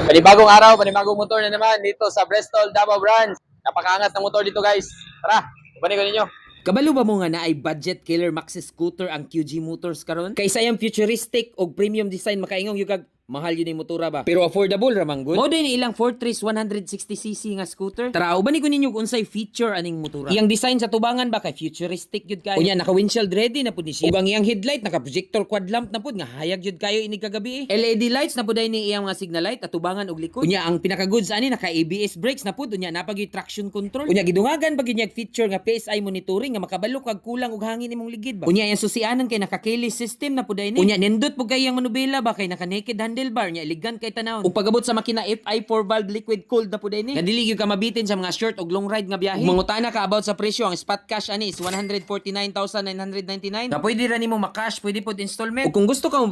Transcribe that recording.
Panibagong araw, panibagong motor na naman dito sa Bristol, Davao Branch. Napakaangat ng motor dito guys. Tara, kunin ko ninyo. Kabalo ba mo nga na ay budget killer maxi scooter ang QG Motors karon? Kaysa yung futuristic o premium design makaingong yung kag mahal yun yung motora ba? Pero affordable ramang good. Mo din ilang Fortress 160cc nga scooter. Tara, uban ko ninyo kung unsay feature aning motora. Iyang design sa tubangan ba kay futuristic yun kayo. Unya naka windshield ready na pud ni siya. Ug ang iyang headlight naka projector quad lamp na pud nga hayag yun kayo ini kagabi. LED lights na pud ni iyang mga signal light at tubangan og likod. Unya ang pinaka good sa ani naka ABS brakes na pud unya napag traction control. Unya gidungagan pag yun feature nga PSI monitoring nga makabalo kag kulang og hangin imong ligid ba. Unya yung susianan kay naka keyless system na pud ni. Unya nindot pud kay iyang manubela ba kay naka naked handlebar nya elegant kay tanawon. Ug pagabot sa makina FI 4 valve liquid cooled na pud ni. Nga dili gyud ka mabitin sa mga short og long ride nga biyahe. Ug mangutana ka about sa presyo ang spot cash ani is 149,999. Nga pwede ra nimo makash, pwede pud installment. Ug kung gusto ka